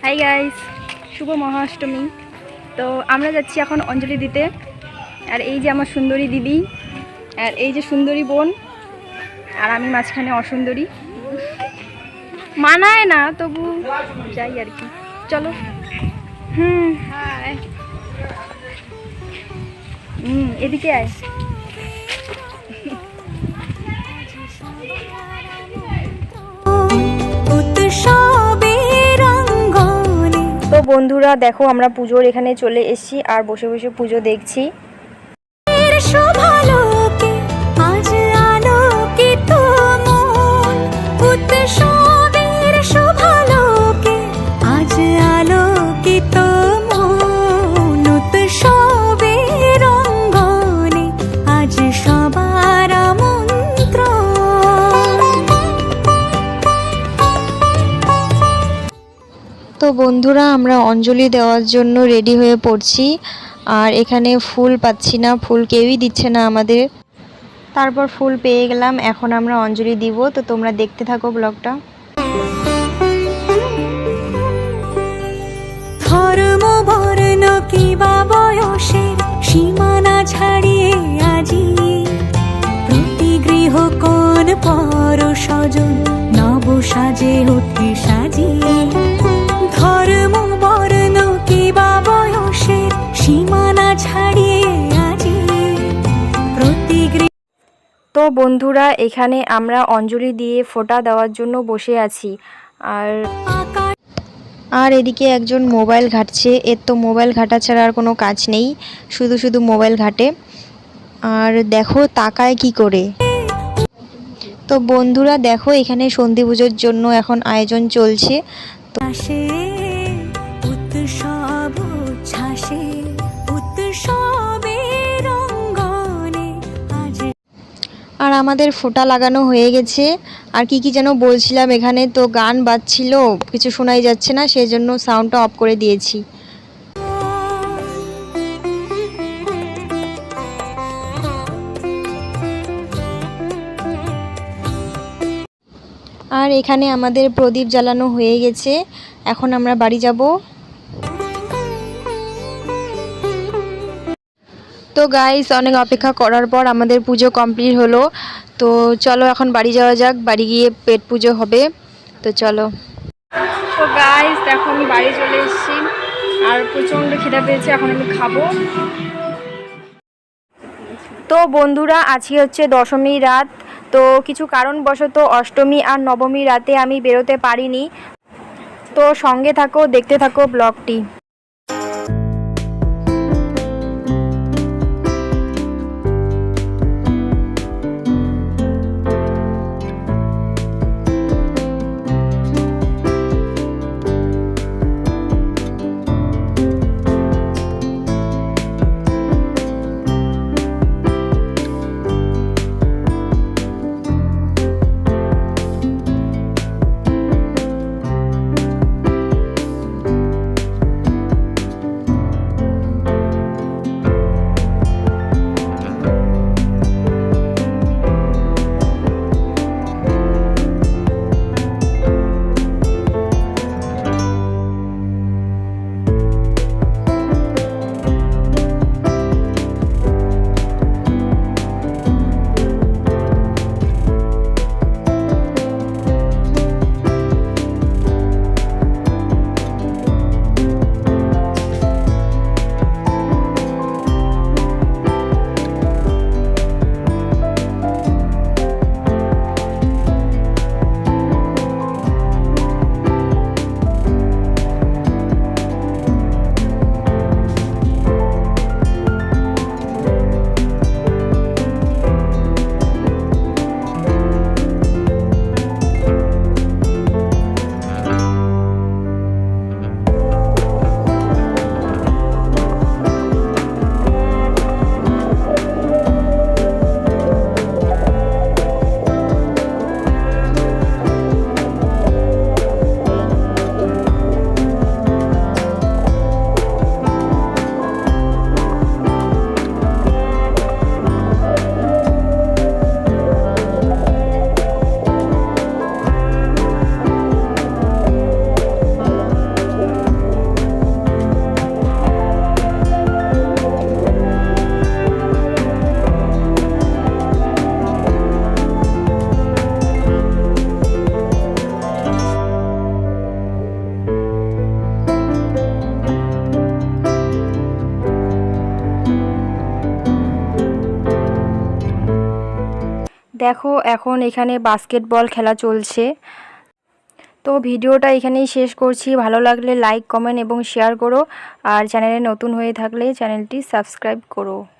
Hi guys, শুভ মহাষ্টমী। তো আমরা যাচ্ছি এখন অঞ্জলি দিতে। আর এই যে আমার সুন্দরী দিদি, আর এই যে সুন্দরী বোন, আর আমি মাঝখানে অসুন্দরী। মানায় না, তবু যাই আর কি। চলো। এদিকে আয়। তো বন্ধুরা দেখো, আমরা পুজোর এখানে চলে এসেছি আর বসে বসে পুজো দেখছি। তো বন্ধুরা, আমরা অঞ্জলি দেওয়ার জন্য রেডি হয়ে পড়ছি। আর এখানে ফুল পাচ্ছি না, ফুল কেউই দিচ্ছে না আমাদের। তারপর ফুল পেয়ে গেলাম, এখন আমরা অঞ্জলি দিব। তো তোমরা দেখতে থাকো ব্লগটা। ধর্ম বর্ণ কিবা বয়সের সীমানা ছাড়িয়ে আজি প্রতি গৃহ কোন পর স্বজন নব সাজে ওঠে সাজিয়ে। ধর্ম বর্ণ কিবা বয়সের সীমানা ছাড়িয়ে আজি প্রতি গৃহ। তো বন্ধুরা, এখানে আমরা অঞ্জলি দিয়ে ফোঁটা দেওয়ার জন্য বসে আছি। আর এদিকে একজন মোবাইল ঘাঁটছে। এর তো মোবাইল ঘাঁটা ছাড়া আর কোনো কাজ নেই, শুধু শুধু মোবাইল ঘাঁটে। আর দেখো তাকায় কি করে। তো বন্ধুরা দেখো, এখানে সন্ধি পুজোর জন্য এখন আয়োজন চলছে। আর আমাদের ফোঁটা লাগানো হয়ে গেছে। আর কি কি যেন বলছিলাম, এখানে তো গান বাজছিল, কিছু শোনাই যাচ্ছে না, সেই জন্য সাউন্ডটা অফ করে দিয়েছি। আর এখানে আমাদের প্রদীপ জ্বালানো হয়ে গেছে, এখন আমরা বাড়ি যাব। তো গাইস, অনেক অপেক্ষা করার পর আমাদের পুজো কমপ্লিট হলো। তো চলো এখন বাড়ি যাওয়া যাক, বাড়ি গিয়ে পেট পুজো হবে। তো চলো। তো গাইস দেখো, আমি বাড়ি চলে এসেছি আর প্রচণ্ড খিদে পেয়েছে, এখন আমি খাবো। তো বন্ধুরা, আজকে হচ্ছে দশমী রাত। তো কিছু কারণবশত অষ্টমী আর নবমী রাতে আমি বেরোতে পারিনি। তো সঙ্গে থাকো, দেখতে থাকো ব্লগটি। দেখো এখন এখানে বাস্কেটবল খেলা চলছে। তো ভিডিওটা এখানেই শেষ করছি। ভালো লাগলে লাইক, কমেন্ট এবং শেয়ার করো। আর চ্যানেলে নতুন হয়ে থাকলে চ্যানেলটি সাবস্ক্রাইব করো।